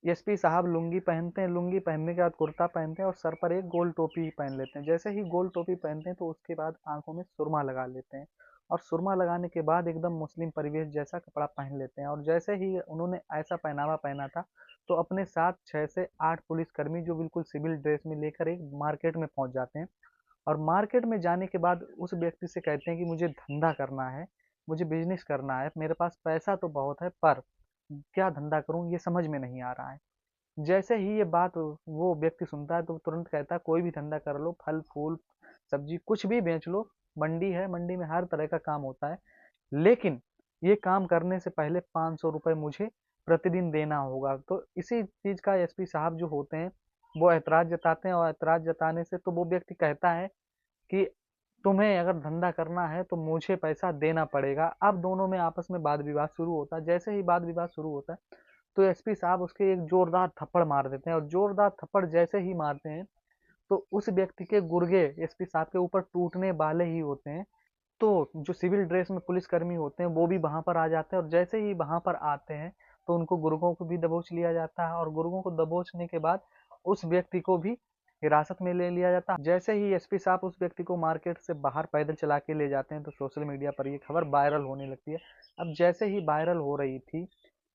SP साहब लुंगी पहनते हैं, लुंगी पहनने के बाद कुर्ता पहनते हैं और सर पर एक गोल टोपी पहन लेते हैं। जैसे ही गोल टोपी पहनते हैं तो उसके बाद आंखों में सुरमा लगा लेते हैं, और सुरमा लगाने के बाद एकदम मुस्लिम परिवेश जैसा कपड़ा पहन लेते हैं। और जैसे ही उन्होंने ऐसा पहनावा पहना था, तो अपने साथ 6 से 8 पुलिसकर्मी जो बिल्कुल सिविल ड्रेस में लेकर एक मार्केट में पहुंच जाते हैं। और मार्केट में जाने के बाद उस व्यक्ति से कहते हैं कि मुझे धंधा करना है, मुझे बिजनेस करना है, मेरे पास पैसा तो बहुत है पर क्या धंधा करूं ये समझ में नहीं आ रहा है। जैसे ही ये बात वो व्यक्ति सुनता है तो तुरंत कहता है कोई भी धंधा कर लो, फल फूल सब्जी कुछ भी बेच लो, मंडी है, मंडी में हर तरह का काम होता है, लेकिन ये काम करने से पहले 500 रुपये मुझे प्रतिदिन देना होगा। तो इसी चीज का एसपी साहब जो होते हैं वो ऐतराज जताते हैं, और ऐतराज जताने से तो वो व्यक्ति कहता है कि तुम्हें अगर धंधा करना है तो मुझे पैसा देना पड़ेगा। अब दोनों में आपस में वाद विवाद शुरू होता है। जैसे ही वाद विवाद शुरू होता है तो एसपी साहब उसके एक जोरदार थप्पड़ मार देते हैं, और जोरदार थप्पड़ जैसे ही मारते हैं तो उस व्यक्ति के गुर्गे एसपी साहब के ऊपर टूटने वाले ही होते हैं। तो जो सिविल ड्रेस में पुलिसकर्मी होते हैं वो भी वहां पर आ जाते हैं, और जैसे ही वहां पर आते हैं तो उनको गुर्गों को भी दबोच लिया जाता है, और गुर्गों को दबोचने के बाद उस व्यक्ति को भी हिरासत में ले लिया जाता है। जैसे ही एसपी साहब उस व्यक्ति को मार्केट से बाहर पैदल चला के ले जाते हैं तो सोशल मीडिया पर ये खबर वायरल होने लगती है। अब जैसे ही वायरल हो रही थी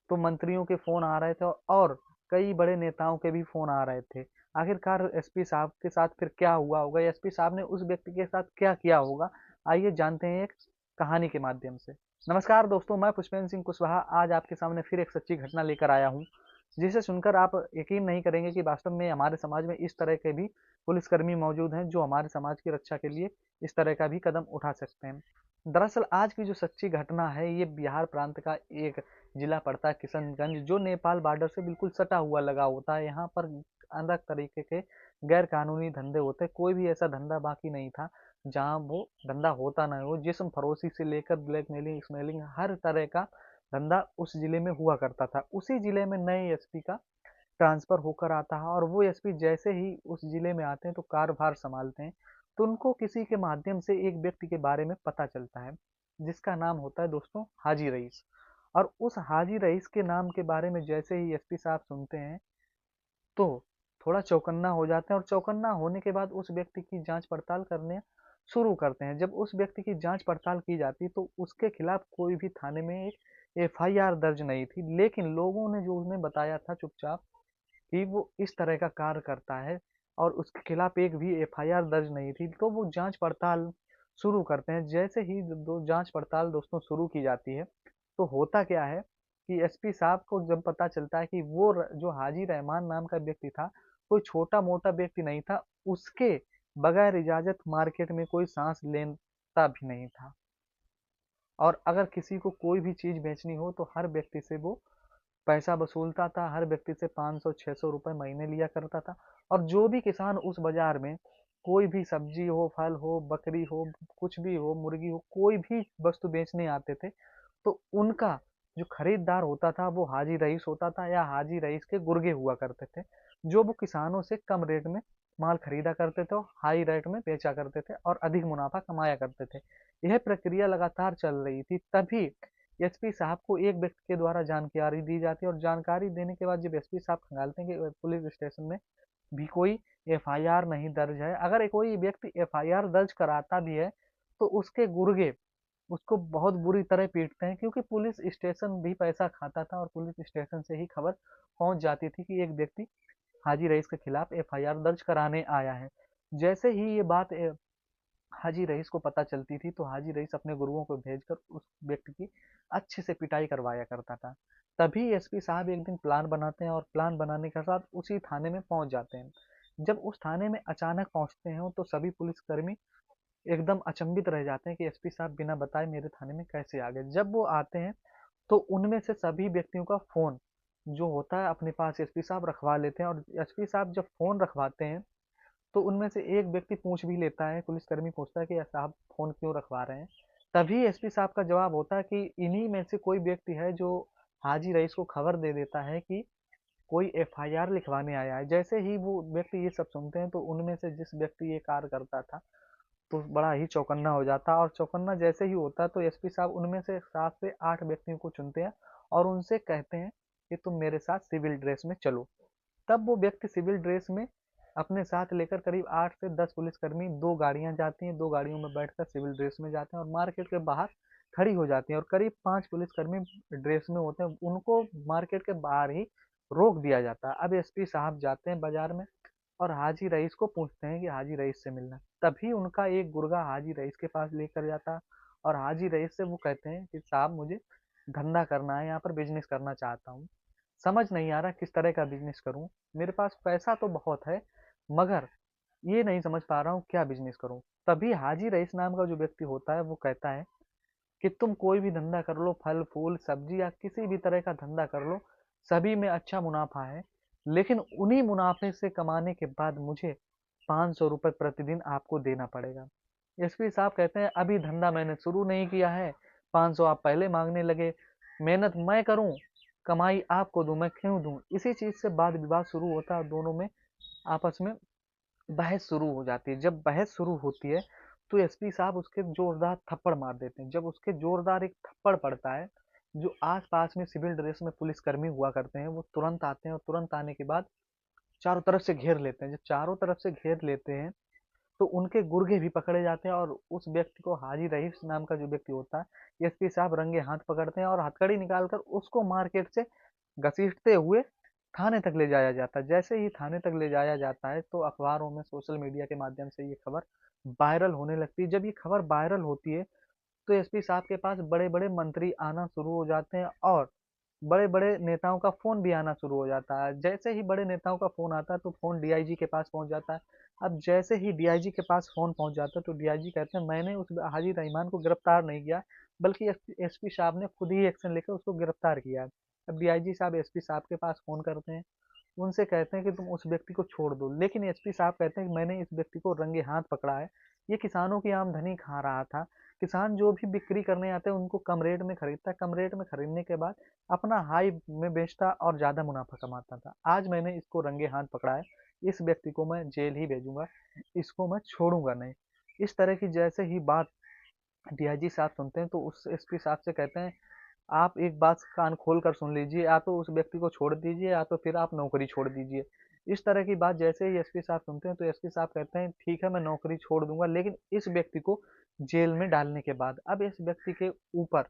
तो मंत्रियों के फोन आ रहे थे, और कई बड़े नेताओं के भी फोन आ रहे थे। आखिरकार एसपी साहब के साथ फिर क्या हुआ होगा, एसपी साहब ने उस व्यक्ति के साथ क्या किया होगा, आइए जानते हैं एक कहानी के माध्यम से। नमस्कार दोस्तों, मैं पुष्पेंद्र सिंह कुशवाहा आज आपके सामने फिर एक सच्ची घटना लेकर आया हूँ, जिसे सुनकर आप यकीन नहीं करेंगे कि वास्तव में हमारे समाज में इस तरह के भी पुलिसकर्मी मौजूद हैं जो हमारे समाज की रक्षा के लिए इस तरह का भी कदम उठा सकते हैं। दरअसल आज की जो सच्ची घटना है ये बिहार प्रांत का एक जिला पड़ता है किशनगंज, जो नेपाल बॉर्डर से बिल्कुल सटा हुआ लगा होता है। यहाँ पर अलग तरीके के गैर कानूनी धंधे होते हैं, कोई भी ऐसा धंधा बाकी नहीं था जहाँ वो धंधा होता ना हो। जिस्म फरोशी से लेकर ब्लैकमेलिंग स्मेलिंग हर तरह का धंधा उस जिले में हुआ करता था। उसी जिले में नए एसपी का ट्रांसफर होकर आता है, और वो एसपी जैसे ही उस जिले में आते हैं तो कार्यभार संभालते हैं, तो उनको किसी के माध्यम से एक व्यक्ति के बारे में पता चलता है जिसका नाम होता है दोस्तों हाजी रईस। और उस हाजी रईस के नाम के बारे में जैसे ही एसपी साहब सुनते हैं तो थोड़ा चौकन्ना हो जाते हैं, और चौकन्ना होने के बाद उस व्यक्ति की जांच पड़ताल करने शुरू करते हैं। जब उस व्यक्ति की जांच पड़ताल की जाती है तो उसके खिलाफ कोई भी थाने में एक एफआईआर दर्ज नहीं थी, लेकिन लोगों ने जो उन्हें बताया था चुपचाप कि वो इस तरह का कार्य करता है और उसके खिलाफ एक भी एफआईआर दर्ज नहीं थी, तो वो जांच पड़ताल शुरू करते हैं। जैसे ही दो जांच पड़ताल दोस्तों शुरू की जाती है तो होता क्या है कि एसपी साहब को जब पता चलता है कि वो जो हाजी रहमान नाम का व्यक्ति था कोई छोटा मोटा व्यक्ति नहीं था, उसके बगैर इजाजत मार्केट में कोई सांस लेता भी नहीं था। और अगर किसी को कोई भी चीज बेचनी हो तो हर व्यक्ति से वो पैसा वसूलता था, हर व्यक्ति से 500-600 रुपए महीने लिया करता था। और जो भी किसान उस बाजार में कोई भी सब्जी हो, फल हो, बकरी हो, कुछ भी हो, मुर्गी हो, कोई भी वस्तु बेचने आते थे तो उनका जो खरीदार होता था वो हाजी रईस होता था, या हाजी रईस के गुर्गे हुआ करते थे, जो वो किसानों से कम रेट में माल खरीदा करते थे और हाई रेट में बेचा करते थे और अधिक मुनाफा कमाया करते थे। यह प्रक्रिया लगातार चल रही थी। तभी एसपी साहब को एक व्यक्ति के द्वारा जानकारी दी जाती है, और जानकारी देने के बाद जब एसपी साहब खंगालते हैं कि पुलिस स्टेशन में भी कोई एफआईआर नहीं दर्ज है, अगर कोई व्यक्ति एफआईआर दर्ज कराता भी है तो उसके गुर्गे उसको बहुत बुरी तरह पीटते हैं, क्योंकि पुलिस स्टेशन भी पैसा खाता था और पुलिस स्टेशन से ही खबर पहुंच जाती थी कि एक व्यक्ति हाजी रईस के खिलाफ एफआईआर दर्ज कराने आया है। जैसे ही ये बात हाजी रईस को पता चलती थी तो हाजी रईस अपने गुरुओं को भेजकर उस व्यक्ति की अच्छे से पिटाई करवाया करता था। तभी एसपी साहब एक दिन प्लान बनाते हैं, और प्लान बनाने के साथ उसी थाने में पहुंच जाते हैं। जब उस थाने में अचानक पहुंचते हैं तो सभी पुलिसकर्मी एकदम अचंभित रह जाते हैं कि एसपी साहब बिना बताए मेरे थाने में कैसे आ गए। जब वो आते हैं तो उनमें से सभी व्यक्तियों का फोन जो होता है अपने पास एसपी साहब रखवा लेते हैं, और एसपी साहब जब फोन रखवाते हैं तो उनमें से एक व्यक्ति पूछ भी लेता है, पुलिसकर्मी पूछता है कि साहब फोन क्यों रखवा रहे हैं। तभी एसपी साहब का जवाब होता है कि इन्हीं में से कोई व्यक्ति है जो हाजी रईस को खबर दे देता है कि कोई एफआईआर लिखवाने आया है। जैसे ही वो व्यक्ति ये सब सुनते हैं तो उनमें से जिस व्यक्ति ये कार्य करता था तो बड़ा ही चौकन्ना हो जाता है, और चौकन्ना जैसे ही होता है तो एसपी साहब उनमें से 7 से 8 व्यक्तियों को चुनते हैं और उनसे कहते हैं कि तुम मेरे साथ सिविल ड्रेस में चलो। तब वो व्यक्ति सिविल ड्रेस में अपने साथ लेकर करीब 8 से 10 पुलिसकर्मी, 2 गाड़ियां जाती हैं, 2 गाड़ियों में बैठकर सिविल ड्रेस में जाते हैं और मार्केट के बाहर खड़ी हो जाती हैं और करीब 5 पुलिसकर्मी ड्रेस में होते हैं, उनको मार्केट के बाहर ही रोक दिया जाता है। अब एसपी साहब जाते हैं बाजार में और हाजी रईस को पूछते हैं कि हाजी रईस से मिलना। तभी उनका एक गुर्गा हाजी रईस के पास लेकर जाता है और हाजी रईस से वो कहते हैं कि साहब मुझे धंधा करना है, यहाँ पर बिजनेस करना चाहता हूँ, समझ नहीं आ रहा किस तरह का बिजनेस करूँ, मेरे पास पैसा तो बहुत है मगर ये नहीं समझ पा रहा हूँ क्या बिजनेस करूँ। तभी हाजी रईस नाम का जो व्यक्ति होता है वो कहता है कि तुम कोई भी धंधा कर लो, फल फूल सब्जी या किसी भी तरह का धंधा कर लो, सभी में अच्छा मुनाफा है, लेकिन उन्हीं मुनाफे से कमाने के बाद मुझे 500 रुपये प्रतिदिन आपको देना पड़ेगा। एसपी साहब कहते हैं अभी धंधा मैंने शुरू नहीं किया है, 500 आप पहले मांगने लगे, मेहनत मैं करूं, कमाई आपको दूं, मैं क्यों दूं। इसी चीज से वाद विवाद शुरू होता है, दोनों में आपस में बहस शुरू हो जाती है। जब बहस शुरू होती है तो एसपी साहब उसके जोरदार थप्पड़ मार देते हैं। जब उसके जोरदार एक थप्पड़ पड़ता है, जो आस पास में सिविल ड्रेस में पुलिसकर्मी हुआ करते हैं वो तुरंत आते हैं और तुरंत आने के बाद चारों तरफ से घेर लेते हैं। जब चारों तरफ से घेर लेते हैं तो उनके गुर्गे भी पकड़े जाते हैं और उस व्यक्ति को, हाजी रईस नाम का जो व्यक्ति होता है, एसपी साहब रंगे हाथ पकड़ते हैं और हथकड़ी निकालकर उसको मार्केट से घसीटते हुए थाने तक ले जाया जाता है। जैसे ही थाने तक ले जाया जाता है तो अखबारों में, सोशल मीडिया के माध्यम से ये खबर वायरल होने लगती है। जब ये खबर वायरल होती है तो एसपी साहब के पास बड़े बड़े मंत्री आना शुरू हो जाते हैं और बड़े बड़े नेताओं का फोन भी आना शुरू हो जाता है। जैसे ही बड़े नेताओं का फोन आता है तो फोन डीआईजी के पास पहुंच जाता है। अब जैसे ही डीआईजी के पास फोन पहुंच जाता है तो डीआईजी कहते हैं मैंने उस हाजी रहमान को गिरफ्तार नहीं किया, बल्कि एसपी साहब ने खुद ही एक्शन लेकर उसको गिरफ्तार किया है। अब डीआईजी साहब एसपी साहब के पास फोन करते हैं, उनसे कहते हैं कि तुम उस व्यक्ति को छोड़ दो, लेकिन एसपी साहब कहते हैं कि मैंने इस व्यक्ति को रंगे हाथ पकड़ा है, ये किसानों की आमदनी खा रहा था। किसान जो भी बिक्री करने आते हैं उनको कम रेट में खरीदता, कम रेट में खरीदने के बाद अपना हाई में बेचता और ज्यादा मुनाफा कमाता था। आज मैंने इसको रंगे हाथ पकड़ा है, इस व्यक्ति को मैं जेल ही भेजूंगा, इसको मैं छोड़ूंगा नहीं। इस तरह की जैसे ही बात डीआईजी साहब सुनते हैं तो उस एसपी साहब से कहते हैं आप एक बात कान खोल कर सुन लीजिए, या तो उस व्यक्ति को छोड़ दीजिए या तो फिर आप नौकरी छोड़ दीजिए। इस तरह की बात जैसे ही एसपी साहब सुनते हैं तो एसपी साहब कहते हैं ठीक है मैं नौकरी छोड़ दूंगा, लेकिन इस व्यक्ति को जेल में डालने के बाद। अब इस व्यक्ति के ऊपर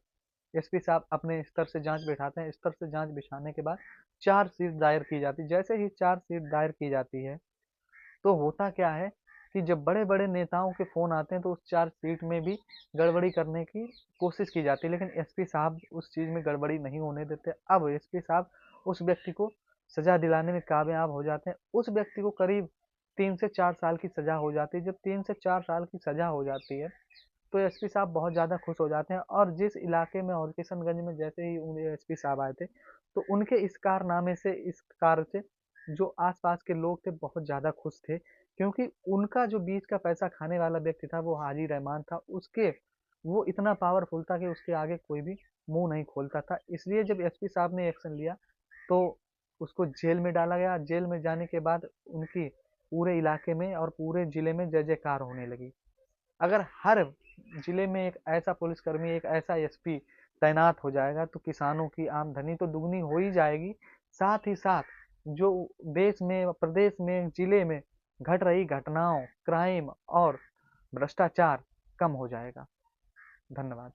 एसपी साहब अपने स्तर से जांच बिठाते हैं। स्तर से जांच बिछाने के बाद चार्जशीट दायर की जाती है। जैसे ही चार्जशीट दायर की जाती है तो होता क्या है कि जब बड़े बड़े नेताओं के फोन आते हैं तो उस चार्जशीट में भी गड़बड़ी करने की कोशिश की जाती है, लेकिन एसपी साहब उस चीज में गड़बड़ी नहीं होने देते। अब एसपी साहब उस व्यक्ति को सजा दिलाने में कामयाब हो जाते हैं। उस व्यक्ति को करीब 3 से 4 साल की सजा हो जाती है। जब 3 से 4 साल की सजा हो जाती है तो एसपी साहब बहुत ज़्यादा खुश हो जाते हैं और जिस इलाके में और किशनगंज में जैसे ही उन्हें एसपी साहब आए थे तो उनके इस कारनामे से, इस कार्य से जो आसपास के लोग थे बहुत ज़्यादा खुश थे, क्योंकि उनका जो बीच का पैसा खाने वाला व्यक्ति था वो हाजी रहमान था, उसके वो इतना पावरफुल था कि उसके आगे कोई भी मुंह नहीं खोलता था। इसलिए जब एसपी साहब ने एक्शन लिया तो उसको जेल में डाला गया। जेल में जाने के बाद उनकी पूरे इलाके में और पूरे जिले में जय जयकार होने लगी। अगर हर जिले में एक ऐसा पुलिसकर्मी, एक ऐसा एसपी तैनात हो जाएगा तो किसानों की आमदनी तो दुगनी हो ही जाएगी, साथ ही साथ जो देश में, प्रदेश में, जिले में घट रही घटनाओं, क्राइम और भ्रष्टाचार कम हो जाएगा। धन्यवाद।